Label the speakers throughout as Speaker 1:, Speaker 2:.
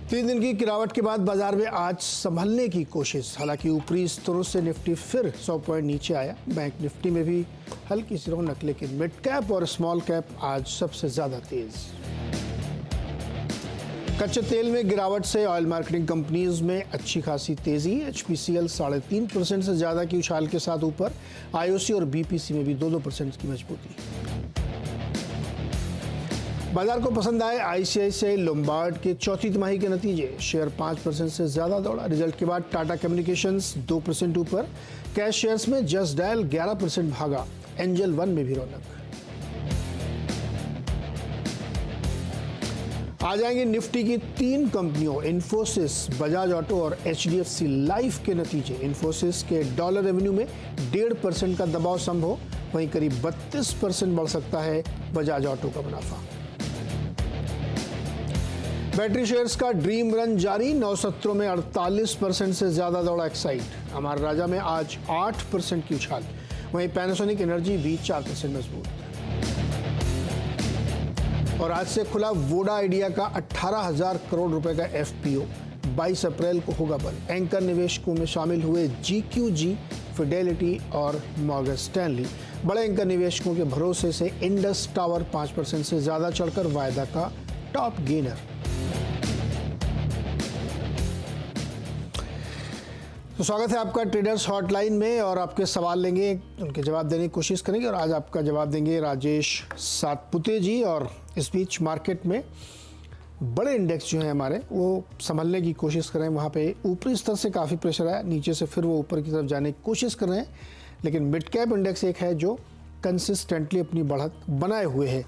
Speaker 1: 3 दिन की गिरावट के बाद बाजार में आज संभलने की कोशिश। हालांकि ऊपरी स्तरों से निफ्टी फिर 100 पॉइंट नीचे आया। बैंक निफ्टी में भी हल्की सी रौनक, लेकिन मिड कैप और स्मॉल कैप आज सबसे ज्यादा तेज। कच्चे तेल में गिरावट से ऑयल मार्केटिंग कंपनीज में अच्छी खासी तेजी। HPCL 3.5% से ज्यादा की उछाल के साथ ऊपर। IOC और BPC में भी 2% की मजबूती। बाजार को पसंद आए ICICI लोम्बार्ड के चौथी तिमाही के नतीजे। शेयर 5% से ज्यादा दौड़ा। रिजल्ट के बाद टाटा कम्युनिकेशंस 2% ऊपर। कैश शेयर्स में जस्ट डायल 11% भागा। एंजल वन में भी रौनक। आ जाएंगे निफ्टी की 3 कंपनियों इन्फोसिस, बजाज ऑटो और HDFC लाइफ के नतीजे। इन्फोसिस के डॉलर रेवेन्यू में 1.5% का दबाव संभव, वहीं करीब 32% बढ़ सकता है बजाज ऑटो का मुनाफा। बैटरी शेयर्स का ड्रीम रन जारी। 9 सत्रों में 48% से ज्यादा दौड़ा एक्साइड। अमर राजा में आज 8% की उछाल, वहीं पैनासोनिक एनर्जी भी 4% मजबूत। और आज से खुला वोडा आइडिया का 18,000 करोड़ रुपए का FPO। 22 अप्रैल को होगा बंद। एंकर निवेशकों में शामिल हुए GQG, फिडेलिटी और मॉर्गन स्टैनली। बड़े एंकर निवेशकों के भरोसे से इंडस टावर 5% से ज्यादा चढ़कर वायदा का टॉप गेनर। तो स्वागत है आपका ट्रेडर्स हॉटलाइन में, और आपके सवाल लेंगे, उनके जवाब देने की कोशिश करेंगे। और आज आपका जवाब देंगे राजेश सातपुते जी। और इस बीच मार्केट में बड़े इंडेक्स जो हैं हमारे, वो संभलने की कोशिश कर रहे हैं। वहाँ पे ऊपरी स्तर से काफ़ी प्रेशर आया, नीचे से फिर वो ऊपर की तरफ जाने की कोशिश कर रहे हैं। लेकिन मिड कैप इंडेक्स एक है जो कंसिस्टेंटली अपनी बढ़त बनाए हुए है।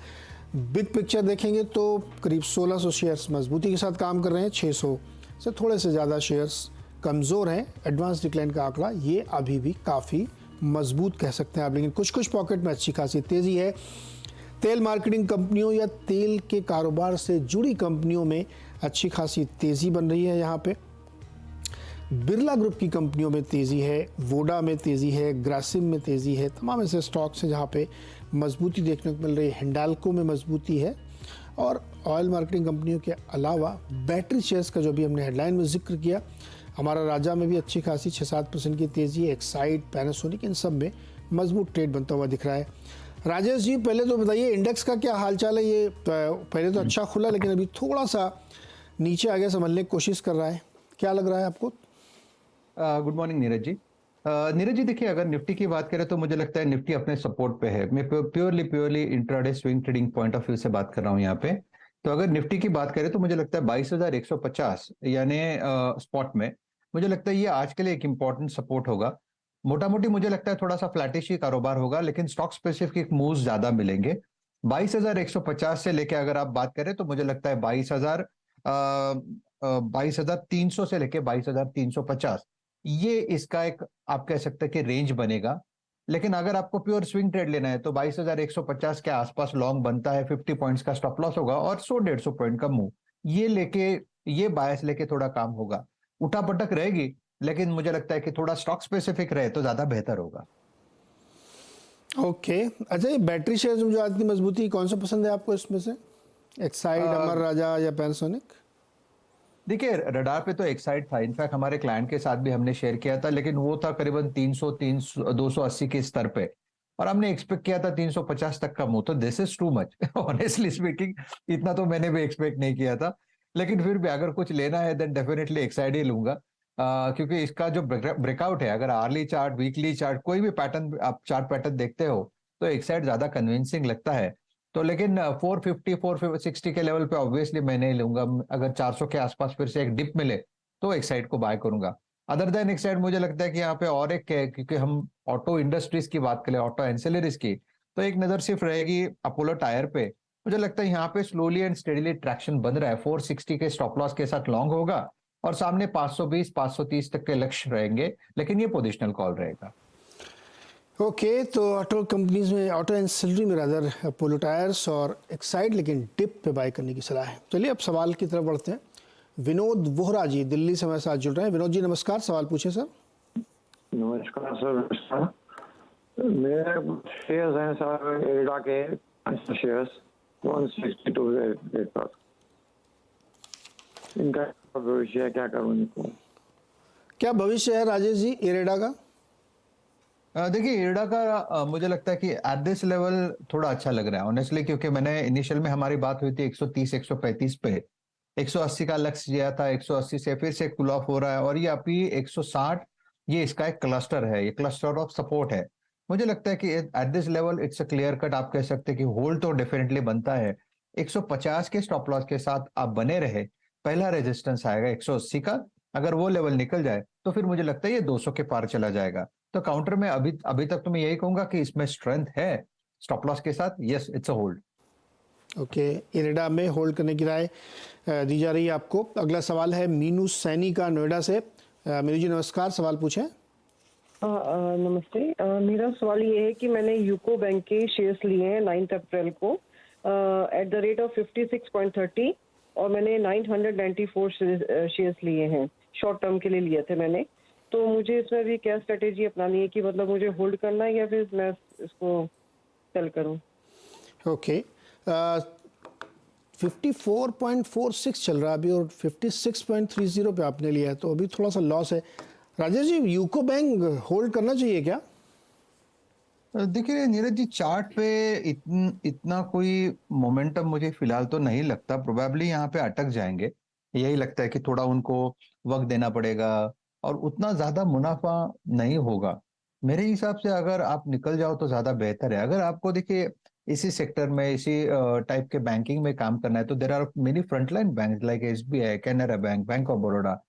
Speaker 1: बिग पिक्चर देखेंगे तो करीब 1600 शेयर्स मजबूती के साथ काम कर रहे हैं। 600 से थोड़े से ज़्यादा शेयर्स कमज़ोर हैं। एडवांस डिक्लाइन का आंकड़ा ये अभी भी काफ़ी मजबूत कह सकते हैं आप, लेकिन कुछ कुछ पॉकेट में अच्छी खासी तेज़ी है। तेल मार्केटिंग कंपनियों या तेल के कारोबार से जुड़ी कंपनियों में अच्छी खासी तेज़ी बन रही है। यहाँ पे बिरला ग्रुप की कंपनियों में तेज़ी है, वोडा में तेज़ी है, ग्रासिम में तेज़ी है। तमाम ऐसे स्टॉक्स हैं जहाँ पे मजबूती देखने को मिल रही है। हिंडाल्को में मजबूती है। और ऑयल मार्केटिंग कंपनियों के अलावा बैटरी शेयर्स का जो भी हमने हेडलाइन में जिक्र किया, हमारा राजा में भी अच्छी खासी 6-7% की तेज़ी है। एक्साइड, पैनासोनिक, इन सब में मजबूत ट्रेड बनता हुआ दिख रहा है। राजेश जी, पहले तो बताइए इंडेक्स का क्या हालचाल है। ये पहले तो अच्छा खुला, लेकिन अभी थोड़ा सा नीचे आगे संभलने की कोशिश कर रहा है। क्या लग रहा है आपको?
Speaker 2: Good morning Neeraj ji. नीरज जी, देखिए, अगर निफ्टी की बात करें तो मुझे लगता है निफ्टी अपने सपोर्ट पे है। मैं purely intraday swing trading point of view से बात कर रहा हूँ यहाँ पे। तो अगर निफ्टी की बात करें तो मुझे लगता है 22,150 यानी स्पॉट में मुझे लगता है ये आज के लिए एक इंपॉर्टेंट सपोर्ट होगा। मोटा मोटी मुझे लगता है थोड़ा सा फ्लैटिश ही कारोबार होगा, लेकिन स्टॉक स्पेसिफिक मूव्स ज्यादा मिलेंगे। 22,150 से लेके अगर आप बात करें तो मुझे लगता है 22,300 से लेके 22,350, ये इसका एक आप कह सकते हैं कि रेंज बनेगा। लेकिन अगर आपको प्योर स्विंग ट्रेड लेना है तो 22,150 के आसपास लॉन्ग बनता है। 50 पॉइंट्स का स्टॉप लॉस होगा और 100-150 पॉइंट का मूव, ये बायस लेके थोड़ा काम होगा। उठा पटक रहेगी, लेकिन मुझे लगता है कि थोड़ा स्टॉक स्पेसिफिक रहे तो ज्यादा बेहतर होगा।
Speaker 1: ओके, अच्छा, ये बैटरी शेयर्स में जो आज की मजबूती, कौन सा पसंद है आपको इसमें से? एक्साइड, अमर राजा या पैनासोनिक?
Speaker 2: देखिए, रडार पे तो एक्साइड था। इनफैक्ट हमारे क्लाइंट के साथ भी हमने शेयर किया था, लेकिन वो था करीबन 280 के स्तर पे, और हमने एक्सपेक्ट किया था 350 तक का मूव। तो this is too much honestly speaking. इतना तो मैंने भी एक्सपेक्ट नहीं किया था, लेकिन फिर भी अगर कुछ लेना है देन डेफिनेटली एक्साइड ही लूंगा। क्योंकि इसका जो ब्रेकआउट है, अगर आर्ली चार्ट, वीकली चार्ट, कोई भी पैटर्न आप चार्ट पैटर्न देखते हो तो एक्साइड ज्यादा कन्विंसिंग लगता है। तो लेकिन 450 460 के लेवल पे ऑब्वियसली मैं नहीं लूंगा। अगर 400 के आसपास फिर से एक डिप मिले तो एक्साइड को बाय करूंगा। अदर देन एक्साइड मुझे लगता है कि यहाँ पे और एक है, क्योंकि हम ऑटो इंडस्ट्रीज की बात करें, ऑटो एंसिलरीज की, तो एक नजर सिर्फ रहेगी अपोलो टायर पे। मुझे लगता है यहाँ पे स्लोली एंड स्टेडीली ट्रैक्शन बन रहा है। 460 के स्टॉप लॉस के साथ लॉन्ग होगा और सामने 520 530 तक के लक्ष्य रहेंगे, लेकिन ये पोजिशनल कॉल रहेगा।
Speaker 1: ओके, तो ऑटो कंपनीज में, ऑटो एंसिलरी में रादर अपोलो टायर्स और एक्साइड, लेकिन डिप पे बाय करने की सलाह है। चलिए अब सवाल की तरफ बढ़ते हैं। विनोद वोहरा जी दिल्ली से हमारे साथ जुड़ रहे हैं। विनोद जी नमस्कार, सवाल पूछे सर।
Speaker 3: नमस्कार सर, नमस्कार। मेरे शेयर्स हैं सर, एडा के शेयर्स 162 रेट पर। इनका भविष्य है, क्या करूं इनको?
Speaker 1: क्या भविष्य है राजेश जी इरेडा का?
Speaker 2: देखिए इरडा का मुझे लगता है कि एट दिस लेवल थोड़ा अच्छा लग रहा है ऑनेस्टली, क्योंकि मैंने इनिशियल में हमारी बात हुई थी 130 135 पे, 180 का लक्ष्य दिया था, 180 से फिर से कूल ऑफ हो रहा है और ये अभी 160, ये इसका एक क्लस्टर है, ये क्लस्टर ऑफ सपोर्ट है। मुझे लगता है कि at this level it's a clear cut, आप कह सकते हैं कि होल्ड तो डेफिनेटली बनता है। 150 के स्टॉप लॉस के साथ आप बने रहे, पहला रेजिस्टेंस आएगा 180 का, अगर वो लेवल निकल जाए तो फिर मुझे लगता है ये 200 के पार चला जाएगा। तो काउंटर में अभी अभी तक तो मैं यही कहूंगा कि इसमें स्ट्रेंथ है स्टॉप लॉस के साथ, yes it's a hold.
Speaker 1: Okay, IREDA में होल्ड करने की राय दी जा रही है आपको। अगला सवाल है मीनू सैनी का नोएडा से। मीनू जी नमस्कार, सवाल पूछें।
Speaker 4: नमस्ते। मेरा सवाल ये है कि मैंने यूको बैंक के शेयर्स लिए हैं 9 अप्रैल को एट द रेट ऑफ 56.30 और मैंने 994 शेयर्स लिए हैं, शॉर्ट टर्म के लिए लिए थे मैंने। तो मुझे इसमें भी क्या स्ट्रेटेजी अपनानी है कि मतलब मुझे होल्ड करना है या फिर मैं इसको सेल करूं?
Speaker 1: ओके, 54.46 चल रहा है अभी और 56.30 पे आपने लिया है, तो अभी थोड़ा सा लॉस है। Rajesh ji UCO bank hold करना चाहिए क्या?
Speaker 2: देखिए नीरज जी चार्ट पे इतना कोई मोमेंटम मुझे फिलहाल तो नहीं लगता, प्रोबेबली यहाँ पे अटक जाएंगे। यही लगता है कि थोड़ा उनको वक्त देना पड़ेगा और उतना ज्यादा मुनाफा नहीं होगा मेरे हिसाब से। अगर आप निकल जाओ तो ज्यादा बेहतर है। अगर आपको देखिए इसी सेक्टर में इसी टाइप के बैंकिंग में काम करना है तो there are many frontline bank like SBI, Canara bank, bank of Baroda,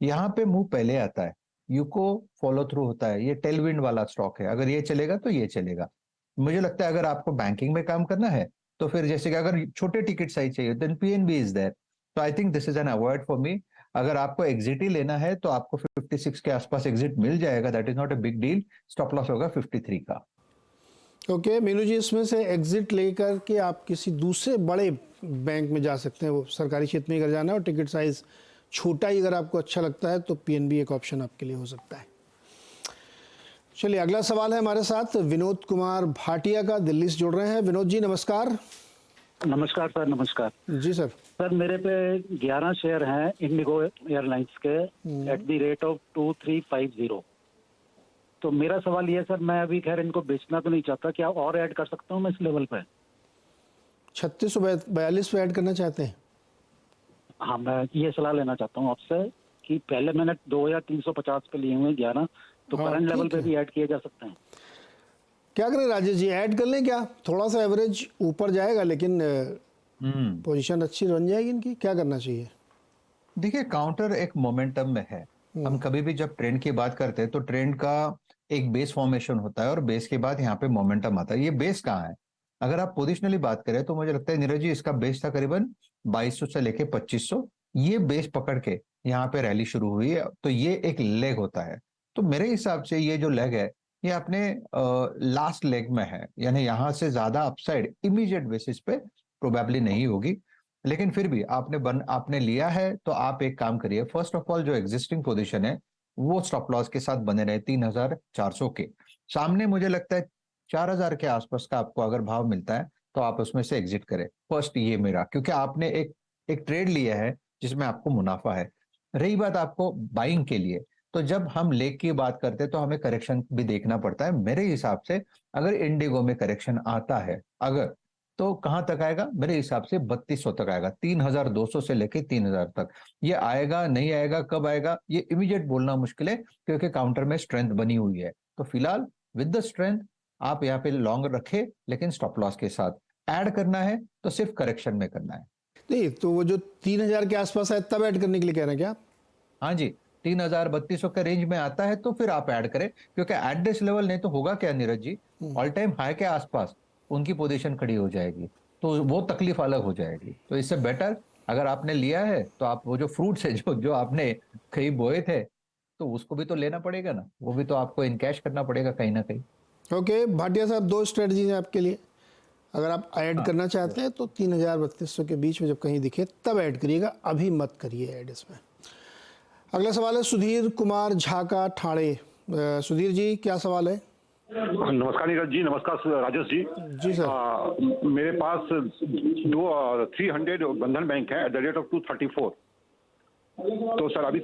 Speaker 2: यहाँ पे मूव पहले आता है, यूको फॉलो थ्रू होता है। ये टेलविंड वाला स्टॉक है, अगर ये चलेगा तो ये चलेगा। मुझे लगता है अगर आपको बैंकिंग में काम करना है तो फिर जैसे कि अगर छोटे टिकट साइज चाहिए देन पीएनबी इज देयर, तो I think this is an avoid for me. अगर आपको एग्जिट ही लेना है तो आपको 56 के आसपास एग्जिट मिल जाएगा, that is not a big deal. Stop loss होगा 53 का।
Speaker 1: ओके मीनू जी, इसमें से एग्जिट लेकर के आप किसी दूसरे बड़े बैंक में जा सकते हैं, वो सरकारी क्षेत्र में अगर जाना है और टिकट साइज छोटा ही अगर आपको अच्छा लगता है तो पीएनबी एक ऑप्शन आपके लिए हो सकता है। चलिए अगला सवाल है हमारे साथ विनोद कुमार भाटिया का, दिल्ली से जुड़ रहे हैं। विनोद जी नमस्कार।
Speaker 5: नमस्कार सर, नमस्कार
Speaker 1: जी सर।
Speaker 5: सर मेरे पे 11 शेयर हैं इंडिगो एयरलाइंस के एट द रेट ऑफ 2350। तो मेरा सवाल ये है सर, मैं अभी खैर इनको बेचना तो नहीं चाहता, क्या और ऐड कर सकता हूँ मैं इस लेवल पे?
Speaker 1: 3642 पे ऐड करना चाहते हैं?
Speaker 5: हाँ, मैं ये सलाह लेना चाहता हूँ आपसे कि पहले मैंने 2350 पे लिए हुए 11, तो
Speaker 1: हाँ,
Speaker 5: करंट लेवल
Speaker 1: ठीक
Speaker 5: पे
Speaker 1: है।
Speaker 5: भी ऐड किए जा सकते हैं?
Speaker 1: क्या करें राजेश जी, ऐड कर लें क्या? थोड़ा सा एवरेज ऊपर जाएगा लेकिन पोजीशन अच्छी बन जाएगी इनकी, क्या करना चाहिए?
Speaker 2: देखिए काउंटर एक मोमेंटम में है। हम कभी भी जब ट्रेंड की बात करते हैं तो ट्रेंड का एक बेस फॉर्मेशन होता है और बेस के बाद यहाँ पे मोमेंटम आता है। ये बेस कहाँ है? अगर आप पोजिशनली बात करें तो मुझे लगता है नीरज जी इसका बेस था करीबन 2200 से लेके 2500। ये बेस पकड़ के यहाँ पे रैली शुरू हुई है, तो ये एक लेग होता है। तो मेरे हिसाब से ये जो लेग है ये अपने लास्ट लेग में है, यानी यहाँ से ज्यादा अपसाइड इमीडिएट बेसिस पे प्रोबेबली नहीं होगी। लेकिन फिर भी आपने लिया है तो आप एक काम करिए, फर्स्ट ऑफ ऑल जो एग्जिस्टिंग पोजीशन है वो स्टॉप लॉस के साथ बने रहे 3400 के सामने। मुझे लगता है 4000 के आसपास का आपको अगर भाव मिलता है तो आप उसमें से एग्जिट करें फर्स्ट, ये मेरा, क्योंकि आपने एक ट्रेड लिया है जिसमें आपको मुनाफा है। रही बात आपको बाइंग के लिए, तो जब हम लेग की बात करते हैं तो हमें करेक्शन भी देखना पड़ता है। मेरे हिसाब से अगर इंडिगो में करेक्शन आता है अगर, तो कहां तक आएगा? मेरे हिसाब से 3200 तक आएगा, 3200 से लेके 3000 तक। ये आएगा नहीं आएगा, कब आएगा ये इमीडिएट बोलना मुश्किल है, क्योंकि काउंटर में स्ट्रेंथ बनी हुई है। तो फिलहाल विद द स्ट्रेंथ आप यहाँ पे लॉन्ग रखे, लेकिन स्टॉप लॉस के साथ। ऐड करना है तो सिर्फ करेक्शन में करना है।
Speaker 1: नहीं तो वो जो 3000 के आसपास है तब ऐड करने के लिए कह रहे हैं क्या आप?
Speaker 2: हाँ जी, 3200 के रेंज में आता है तो फिर आप ऐड करें, क्योंकि एट दिस लेवल नहीं तो होगा क्या Neeraj ji, all time high के आसपास उनकी पोजीशन खड़ी हो जाएगी, तो वो तकलीफ अलग हो जाएगी। तो इससे बेटर अगर आपने लिया है तो आप वो जो फ्रूट्स है जो आपने कहीं बोए थे तो उसको भी तो लेना पड़ेगा ना, वो भी तो आपको इनकैश करना पड़ेगा कहीं ना कहीं।
Speaker 1: ओके भाटिया साहब, दो स्ट्रेटजी हैं आपके लिए। अगर आप ऐड करना चाहते हैं तो 3000-3200 के बीच में जब कहीं दिखे तब ऐड करिएगा, अभी मत करिए ऐड इसमें। अगला सवाल है सुधीर कुमार झा का, ठाणे। सुधीर जी क्या सवाल है?
Speaker 6: नमस्कार नीरज जी, नमस्कार राजेश जी।
Speaker 1: जी सर।
Speaker 6: मेरे पास 300 बंधन बैंक है एट द रेट ऑफ 234। तो सर अभी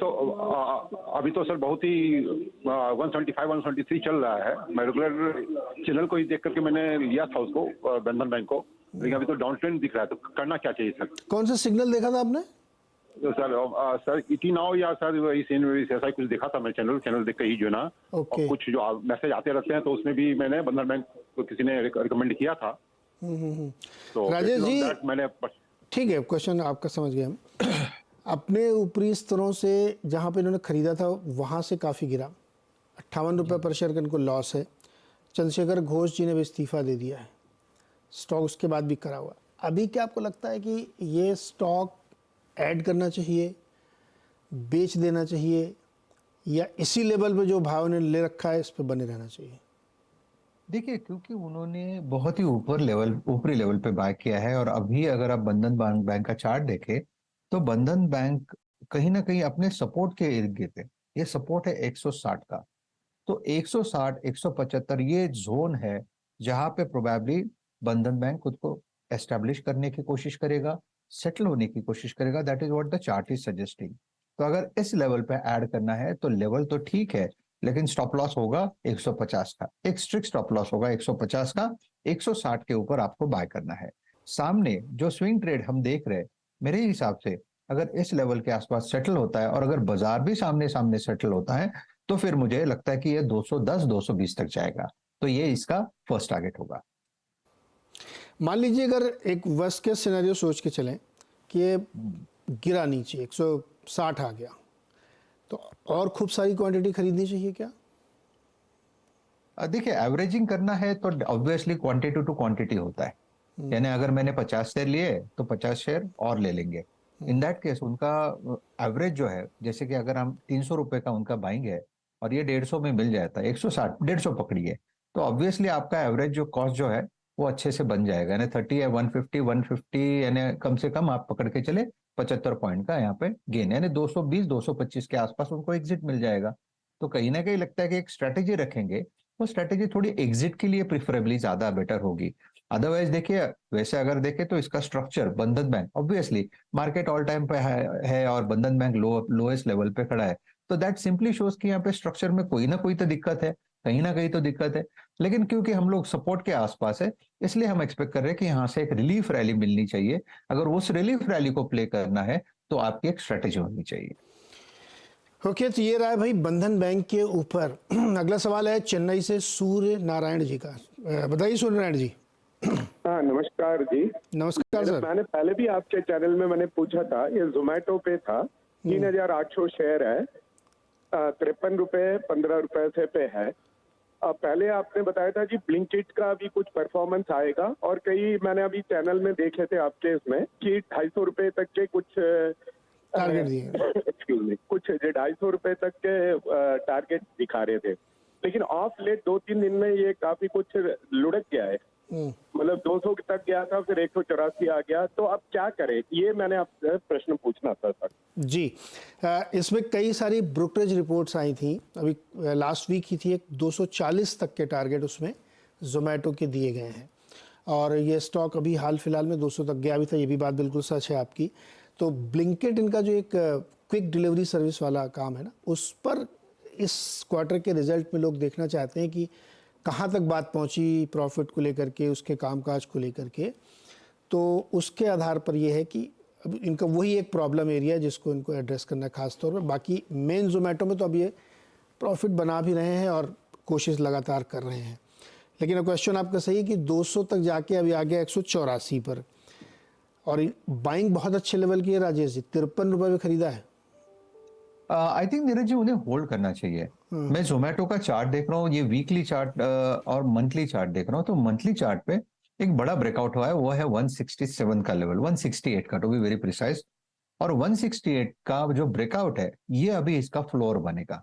Speaker 6: तो सर बहुत ही 175 173 चल रहा है। मैं रेगुलर चैनल को ही देख करके मैंने लिया था उसको, बंधन बैंक को, लेकिन अभी तो डाउन ट्रेंड दिख रहा है। तो करना क्या चाहिए सर?
Speaker 1: कौन सा सिग्नल देखा था आपने?
Speaker 6: तो सर इटी नाउ या सर ऐसा ही कुछ देखा था मैं, चैनल देख के ही जो है ना।
Speaker 1: ओके।
Speaker 6: और कुछ जो मैसेज आते रहते हैं तो उसमें भी मैंने बंधन बैंक को किसी ने रिकमेंड किया था। तो
Speaker 1: राजेश जी,
Speaker 6: मैंने
Speaker 1: ठीक है, क्वेश्चन आपका समझ गए हम। अपने ऊपरी स्तरों से जहाँ पे इन्होंने खरीदा था वहाँ से काफ़ी गिरा, 58 रुपये पर शेयर का इनको लॉस है। चंद्रशेखर घोष जी ने भी इस्तीफा दे दिया है, स्टॉक उसके बाद भी करा हुआ। अभी क्या आपको लगता है कि ये स्टॉक ऐड करना चाहिए, बेच देना चाहिए, या इसी लेवल पे जो भाव ने ले रखा है इस पे बने रहना चाहिए?
Speaker 2: देखिए, क्योंकि उन्होंने बहुत ही ऊपरी लेवल पे बाय किया है, और अभी अगर आप बंधन बैंक का चार्ट देखें तो बंधन बैंक कहीं ना कहीं अपने सपोर्ट के इर्द गिर्द है। ये सपोर्ट है 160 का, तो 160 175 ये जोन है जहां पे प्रोबेबली बंधन बैंक खुद को एस्टेब्लिश करने की कोशिश करेगा, सेटल होने की कोशिश करेगा। That is what the chart is suggesting. तो अगर इस लेवल पे ऐड करना है तो लेवल तो ठीक है, लेकिन स्टॉप लॉस होगा 150 का, एक स्ट्रिक्ट स्टॉप लॉस होगा 150 का। 160 के ऊपर आपको बाय करना है। सामने जो स्विंग ट्रेड हम देख रहे हैं, मेरे हिसाब से अगर इस लेवल के आसपास सेटल होता है और अगर बाजार भी सामने सामने सेटल होता है तो फिर मुझे लगता है कि ये 210 220 तक जाएगा। तो ये इसका फर्स्ट टारगेट होगा।
Speaker 1: मान लीजिए अगर एक वर्स्ट केस सिनेरियो सोच के चलें कि ये गिरा नीचे 160 आ गया, तो और खूब सारी क्वांटिटी खरीदनी चाहिए क्या?
Speaker 2: देखिए, एवरेजिंग करना है तो ऑब्वियसली क्वांटिटी टू क्वांटिटी होता है। यानी अगर मैंने 50 शेयर लिए तो 50 शेयर और ले लेंगे। इन दैट केस उनका एवरेज जो है, जैसे कि अगर हम 300 रुपए का उनका बाइंग है और ये 150 में मिल जाता है, 160 150 पकड़िए, तो ऑब्वियसली आपका एवरेज जो कॉस्ट जो है वो अच्छे से बन जाएगा। यानी 30 या 150 यानी कम से कम आप पकड़ के चले 75 पॉइंट का यहाँ पे गेन, यानी 220 225 के आसपास उनको एग्जिट मिल जाएगा। तो कहीं ना कहीं लगता है कि एक स्ट्रेटेजी रखेंगे, वो स्ट्रेटेजी थोड़ी एग्जिट के लिए प्रिफरेबली ज्यादा बेटर होगी। अदरवाइज देखिए, वैसे अगर देखें तो इसका स्ट्रक्चर बंधन bank obviously market all time पे है और बंधन बैंक लोएस्ट लेवल पे खड़ा है, तो दैट सिंपली शोज कि यहाँ पे स्ट्रक्चर में कोई ना कोई तो दिक्कत है, कहीं ना कहीं तो दिक्कत है। लेकिन क्योंकि हम लोग सपोर्ट के आसपास है, इसलिए हम एक्सपेक्ट कर रहे हैं कि यहाँ से एक रिलीफ रैली मिलनी चाहिए। अगर उस रिलीफ रैली को प्ले करना है तो आपकी एक स्ट्रेटेजी होनी चाहिए।
Speaker 1: ओके, तो ये रहा है भाई बंधन बैंक के ऊपर। अगला सवाल है चेन्नई से सूर्य नारायण जी का। बताइए सूर्य नारायण जी।
Speaker 3: हाँ नमस्कार जी।
Speaker 1: नमस्कार सर।
Speaker 3: मैंने पहले भी आपके चैनल में मैंने पूछा था, ये जोमेटो पे था, 3800 शेयर है, 53 रुपए 15 रुपए से पे है। पहले आपने बताया था जी ब्लिंकिट का भी कुछ परफॉर्मेंस आएगा, और कई मैंने अभी चैनल में देखे थे आपके इसमें कि 250 रुपए तक के कुछ
Speaker 1: टारगेट दिए,
Speaker 3: एक्सक्यूज मी, कुछ 250 रुपए तक के टारगेट दिखा रहे थे, लेकिन ऑफ लेट 2-3 दिन में ये काफी कुछ लुढ़क गया है। मतलब 200 तक गया था, फिर 184 आ गया, तो अब क्या करें? ये मैंने आपसे प्रश्न पूछना था सर
Speaker 1: जी। इसमें कई सारी ब्रोकरेज रिपोर्ट्स आई थी, अभी लास्ट वीक ही थी, एक 240 तक के टारगेट उसमें जोमेटो के दिए गए हैं, और ये स्टॉक अभी हाल फिलहाल में 200 तक गया भी था। ये भी बात बिल्कुल सच है आपकी। तो ब्लिंकिट इनका जो एक क्विक डिलीवरी सर्विस वाला काम है ना, उस पर इस क्वार्टर के रिजल्ट में लोग देखना चाहते हैं कि कहाँ तक बात पहुँची प्रॉफिट को लेकर के, उसके कामकाज को लेकर के। तो उसके आधार पर यह है कि अब इनका वही एक प्रॉब्लम एरिया है जिसको इनको एड्रेस करना है खास तौर पर। बाकी मेन जोमेटो में तो अब ये प्रॉफिट बना भी रहे हैं और कोशिश लगातार कर रहे हैं। लेकिन अब क्वेश्चन आपका सही है कि 200 तक जाके अभी आ गया 184 पर, और बाइंग बहुत अच्छे लेवल की है राजेश जी, 53 रुपये में खरीदा है।
Speaker 2: आई थिंक नीरज जी उन्हें होल्ड करना चाहिए। मैं जोमेटो का चार्ट देख रहा हूँ, ये वीकली चार्ट और मंथली चार्ट देख रहा हूँ, तो मंथली चार्ट पे एक बड़ा ब्रेकआउट हुआ है, वो है 167 का लेवल, 168 का टू बी वेरी प्रिसाइज। और 168 का जो ब्रेकआउट है ये अभी इसका फ्लोर बनेगा।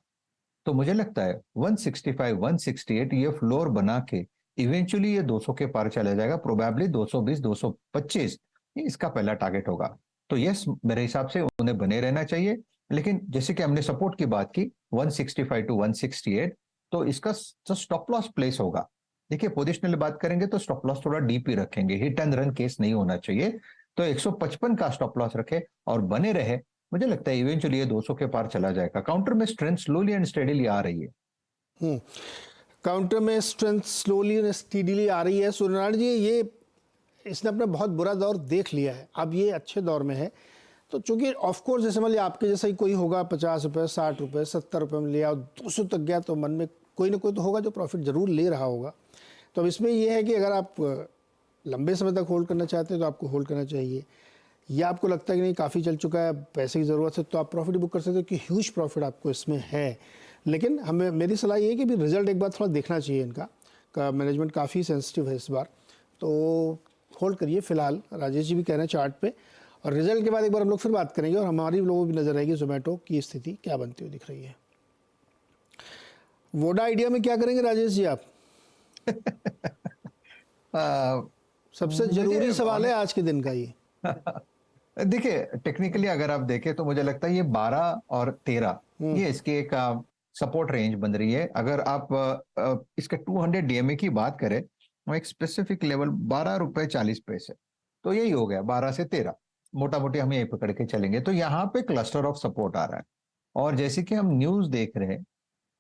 Speaker 2: तो मुझे लगता है 165 168 ये फ्लोर बना के इवेंचुअली ये 200 के पार चला जाएगा, प्रोबेबली 220 225 इसका पहला टारगेट होगा। तो यस, मेरे हिसाब से उन्हें बने रहना चाहिए। लेकिन जैसे कि हमने सपोर्ट की बात की 165 टू 168, तो इसका जो स्टॉप लॉस प्लेस होगा, देखिए पोजिशनल बात करेंगे तो स्टॉप लॉस थोड़ा डीप ही रखेंगे, हिट एंड रन केस नहीं होना चाहिए। तो 155 का स्टॉप लॉस रखे और बने रहे मुझे लगता है इवेंचुअली ये 200 के पार चला जाएगा। काउंटर में स्ट्रेंथ स्लोली एंड स्टेडीली आ रही है।
Speaker 1: काउंटर में स्ट्रेंथ स्लोली एंड स्टीडीली आ रही है। सूर्यनारायण जी, ये इसने अपना बहुत बुरा दौर देख लिया है, अब ये अच्छे दौर में है। तो चूंकि ऑफ कोर्स जैसे मान लिया आपके जैसा ही कोई होगा 50 रुपये, 60 रुपये, 70 रुपये में लिया और 200 तक गया, तो मन में कोई ना कोई तो होगा जो प्रॉफिट ज़रूर ले रहा होगा। तो अब इसमें ये है कि अगर आप लंबे समय तक होल्ड करना चाहते हैं तो आपको होल्ड करना चाहिए, या आपको लगता है कि नहीं काफ़ी चल चुका है, पैसे की ज़रूरत है, तो आप प्रॉफिट बुक कर सकते हो कि ह्यूज प्रॉफिट आपको इसमें है। लेकिन हमें मेरी सलाह ये है कि भी रिजल्ट एक बार थोड़ा देखना चाहिए इनका, का मैनेजमेंट काफ़ी सेंसिटिव है इस बार, तो होल्ड करिए फिलहाल। राजेश जी भी कह रहे हैं चार्ट पे, और रिजल्ट के बाद एक बार हम लोग फिर बात करेंगे और हमारी लोगों की नज़र रहेगी जोमेटो की स्थिति क्या बनती हुई दिख रही है। वोडा आइडिया में क्या करेंगे राजेश जी आप? सबसे जरूरी सवाल है आज के दिन का ये।
Speaker 2: देखिए, टेक्निकली अगर आप देखें तो मुझे लगता है ये 12 और 13 ये इसकी एक सपोर्ट रेंज बन रही है। अगर आप इसके 200 डीएमए की बात करें, वो एक स्पेसिफिक लेवल 12 रुपए 40 पैसे, तो यही हो गया 12 से 13, मोटा मोटी हम यही पकड़ के चलेंगे। तो यहाँ पे क्लस्टर ऑफ सपोर्ट आ रहा है, और जैसे कि हम न्यूज देख रहे हैं,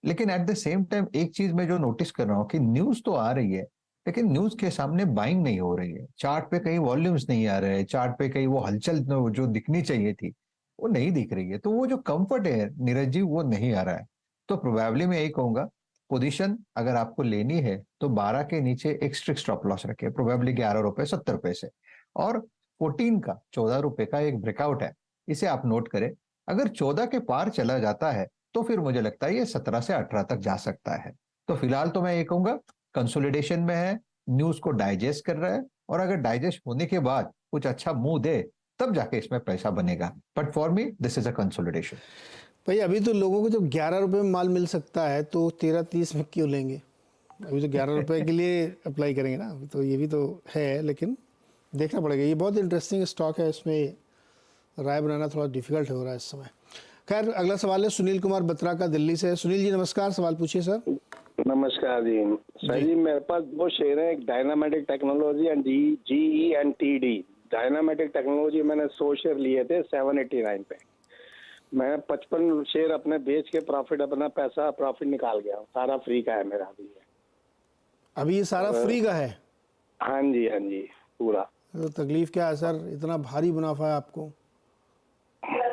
Speaker 2: लेकिन एट द सेम टाइम एक चीज मैं जो नोटिस कर रहा हूँ कि न्यूज तो आ रही है, लेकिन न्यूज के सामने बाइंग नहीं हो रही है। चार्ट पे कहीं वॉल्यूम्स नहीं आ रहे हैं, चार्ट पे कहीं वो हलचल जो दिखनी चाहिए थी वो नहीं दिख रही है। तो वो जो कंफर्ट है नीरज जी, वो नहीं आ रहा है। तो प्रोबेबली मैं यही कहूंगा, पोजीशन अगर आपको लेनी है तो 12 के नीचे एक स्ट्रिक्ट स्टॉप लॉस रखे, प्रोबेबली 11 रुपए 70 पैसे, और 14 का 14 रुपए का एक ब्रेकआउट है, इसे आप नोट करें। अगर 14 के पार चला जाता है तो फिर मुझे लगता है ये 17 से 18 तक जा सकता है। तो फिलहाल तो मैं ये कहूंगा कंसोलिडेशन में है, न्यूज को डाइजेस्ट कर रहा है, और अगर डाइजेस्ट होने के बाद कुछ अच्छा मुंह दे तब जाके इसमें पैसा बनेगा। But for me this is a consolidation.
Speaker 1: भाई अभी तो लोगों को जब 11 रुपये में माल मिल सकता है तो 13-30 में क्यों लेंगे? अभी तो 11 रुपये के लिए अप्लाई करेंगे ना, तो ये भी तो है, लेकिन देखना पड़ेगा। ये बहुत इंटरेस्टिंग स्टॉक है, इसमें राय बनाना थोड़ा डिफिकल्ट हो रहा है इस समय। खैर, अगला सवाल है सुनील कुमार बत्रा का, दिल्ली से। सुनील जी नमस्कार, सवाल पूछिए सर।
Speaker 7: नमस्कार जी। सर जी, मेरे पास 2 शेयर हैं, एक डायनामेटिक टेक्नोलॉजी एंड GE&TD। डायनामेटिक टेक्नोलॉजी मैंने 100 शेयर लिए थे 789 पे। मैं 55 शेयर अपने बेच के अपना पैसा प्रॉफिट निकाल गया, सारा फ्री का है मेरा
Speaker 1: अभी ये सारा फ्री का है?
Speaker 7: हाँ जी पूरा।
Speaker 1: तो तकलीफ क्या है सर, इतना भारी मुनाफा है आपको?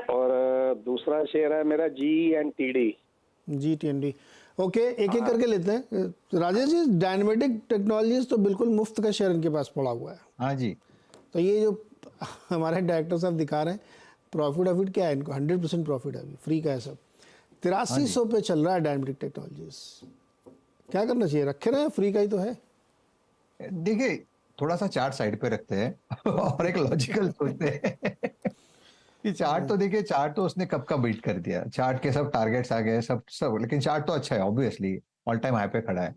Speaker 7: और दूसरा शेयर है मेरा GE&TD।
Speaker 1: GE&TD, ओके, एक एक करके लेते हैं। राजेश जी, डायनामेटिक टेक्नोलॉजीज तो बिल्कुल मुफ्त का शेयर इनके पास पड़ा हुआ है।
Speaker 2: हाँ जी।
Speaker 1: तो ये जो हमारे डायरेक्टर साहब दिखा रहे हैं, प्रॉफिट क्या है इनको? 100% प्रॉफिट है, अभी फ्री का है सब। 8300 पे चल रहा है डायनामेटिक टेक्नोलॉजीज। क्या करना चाहिए? रखे रहे, फ्री का ही तो है।
Speaker 2: देखिए, थोड़ा सा चार्ट साइड पे रखते हैं और एक लॉजिकल सोचते हैं कि चार्ट तो देखिए, चार्ट तो उसने कब का बीट कर दिया, चार्ट के सब टारगेट्स आ गए सब, लेकिन चार्ट तो अच्छा है, ऑब्वियसली ऑल टाइम हाई पे खड़ा है।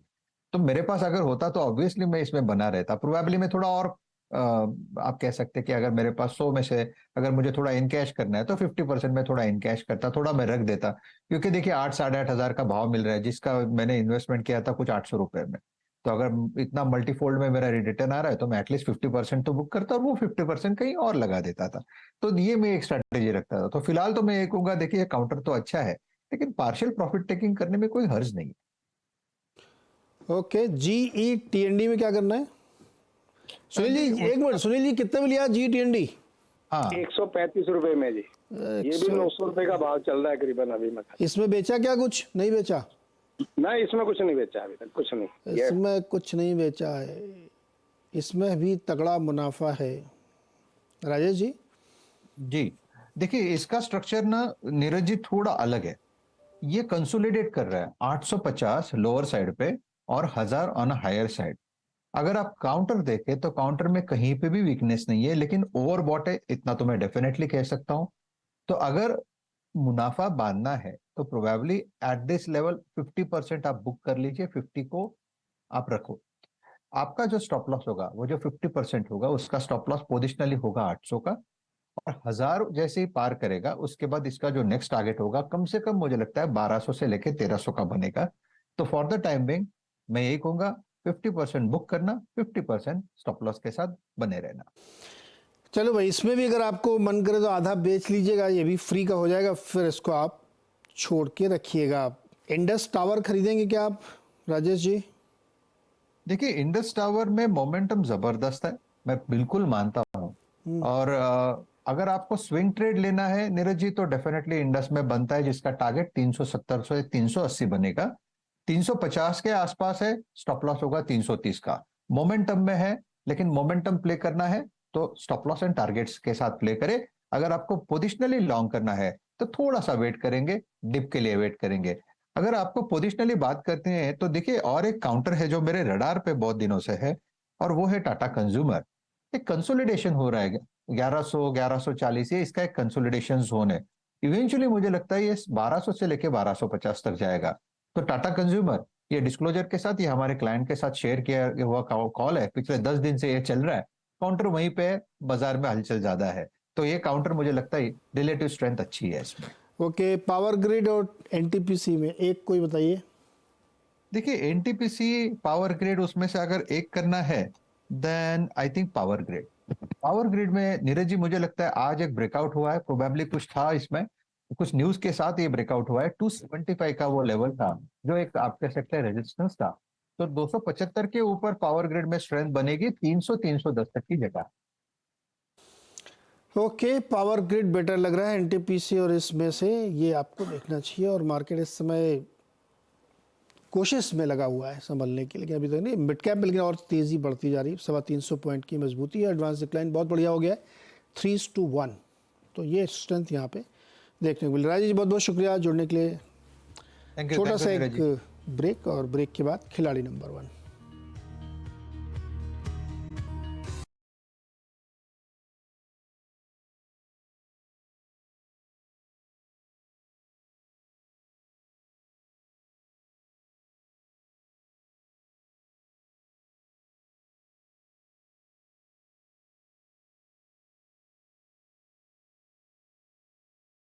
Speaker 2: तो मेरे पास अगर होता तो ऑब्वियसली मैं इसमें बना रहता। प्रोबेबली मैं थोड़ा और आप कह सकते हैं कि अगर मेरे पास 100 में से अगर मुझे थोड़ा इनकैश करना है तो 50% में थोड़ा इनकैश करता, थोड़ा मैं रख देता। क्योंकि देखिए 8-8.5 हजार का भाव मिल रहा है, जिसका मैंने इन्वेस्टमेंट किया था कुछ 800 रुपए में। तो अगर इतना मल्टीफोल्ड में मेरा रिटर्न आ रहा है तो मैं एटलीस्ट 50% तो बुक करता और वो 50% कहीं और लगा देता था। तो ये मैं एक स्ट्रेटेजी रखता था। तो फिलहाल तो मैं ये कहूंगा, देखिए काउंटर तो अच्छा है, लेकिन पार्शियल प्रॉफिट टेकिंग करने में कोई हर्ज नहीं है।
Speaker 1: ओके, GE&TD में क्या करना है? सुनील जी एक मिनट, सुनील जी कितने में लिया GE&TD?
Speaker 2: हाँ,
Speaker 7: 135 रुपए में जी। ये भी 900 रुपए का भाव चल रहा है करीबन अभी। मैं
Speaker 1: इसमें बेचा क्या? कुछ नहीं बेचा?
Speaker 7: ना, इसमें कुछ नहीं बेचा अभी तक, कुछ नहीं।
Speaker 1: इसमें कुछ नहीं बेचा है, इसमें भी तगड़ा मुनाफा है। राजेश जी?
Speaker 2: जी देखिए, इसका स्ट्रक्चर ना नीरज जी थोड़ा अलग है। ये कंसोलिडेट कर रहा है 850 लोअर साइड पे और 1000 ऑन हायर साइड। अगर आप काउंटर देखें तो काउंटर में कहीं पे भी वीकनेस नहीं है, लेकिन ओवरबॉट है, इतना तो मैं डेफिनेटली कह सकता हूं। तो अगर मुनाफा बांधना है तो प्रोबेबली एट दिस लेवल 50% आप बुक कर लीजिए, 50 को आप रखो। आपका जो स्टॉप लॉस होगा वो जो 50% होगा, उसका स्टॉप लॉस पोजिशनली होगा 800 का, और 1000 जैसे ही पार करेगा उसके बाद इसका जो नेक्स्ट टारगेट होगा कम से कम मुझे लगता है 1200 से लेके 1300 का बनेगा। तो फॉर द टाइम बिंग मैं यही कहूंगा 50% बुक करना, 50% स्टॉप लॉस के साथ बने रहना।
Speaker 1: चलो भाई, इसमें भी अगर आपको मन करे तो आधा बेच लीजिएगा, ये भी फ्री का हो जाएगा, फिर इसको आप छोड़ के रखिएगा। इंडस टावर खरीदेंगे क्या आप राजेश जी?
Speaker 2: देखिए, इंडस टावर में मोमेंटम जबरदस्त है, मैं बिल्कुल मानता हूँ। और अगर आपको स्विंग ट्रेड लेना है नीरज जी, तो डेफिनेटली इंडस में बनता है, जिसका टारगेट 370 से 380 बनेगा। 350 के आसपास है, स्टॉप लॉस होगा 330 का। मोमेंटम में है, लेकिन मोमेंटम प्ले करना है तो स्टॉप लॉस एंड टारगेट्स के साथ प्ले करें। अगर आपको पोजिशनली लॉन्ग करना है तो थोड़ा सा वेट करेंगे, डिप के लिए वेट करेंगे। अगर आपको पोजिशनली बात करते हैं तो देखिए, और एक काउंटर है जो मेरे रडार पे बहुत दिनों से है, और वो है टाटा कंज्यूमर। एक कंसोलिडेशन हो रहा है 1140, ये इसका एक कंसोलिडेशन जोन है। इवेंचुअली मुझे लगता है ये 1200 से लेके 1250 तक जाएगा। तो टाटा कंज्यूमर, ये डिस्क्लोजर के साथ, ये हमारे क्लाइंट के साथ शेयर किया हुआ कॉल है, पिछले 10 दिन से ये चल रहा है। काउंटर वहीं पे है, बाजार में हलचल ज्यादा है, तो ये काउंटर मुझे लगता है रिलेटिव स्ट्रेंथ अच्छी है इसमें।
Speaker 1: ओके, पावर ग्रिड और एनटीपीसी में एक कोई बताइए।
Speaker 2: देखिए, एनटीपीसी पावर ग्रिड, उसमें से अगर एक करना है then I think power grid. Power grid में नीरज जी मुझे लगता है आज एक ब्रेकआउट हुआ है, प्रोबेबली कुछ था इसमें, कुछ न्यूज के साथ ये ब्रेकआउट हुआ है। 275 का वो लेवल था जो एक आपके सकते हैं रेजिस्टेंस था, तो 275 के ऊपर पावर ग्रिड में स्ट्रेंथ बनेगी 300-310 तक की जगह।
Speaker 1: ओके, पावर ग्रिड बेटर लग रहा है एनटीपीसी, और इसमें से ये आपको देखना चाहिए। और मार्केट इस समय कोशिश में लगा हुआ है संभलने की, लेकिन अभी तक नहीं। मिड कैप लेकिन और तेज़ी बढ़ती जा रही है, 325 पॉइंट की मजबूती है। एडवांस डिक्लाइन बहुत बढ़िया हो गया है, 3:1, तो ये स्ट्रेंथ यहाँ पे देखने को मिल रहा है। जी बहुत बहुत शुक्रिया जुड़ने के लिए। छोटा सा एक ब्रेक, और ब्रेक के बाद खिलाड़ी नंबर 1।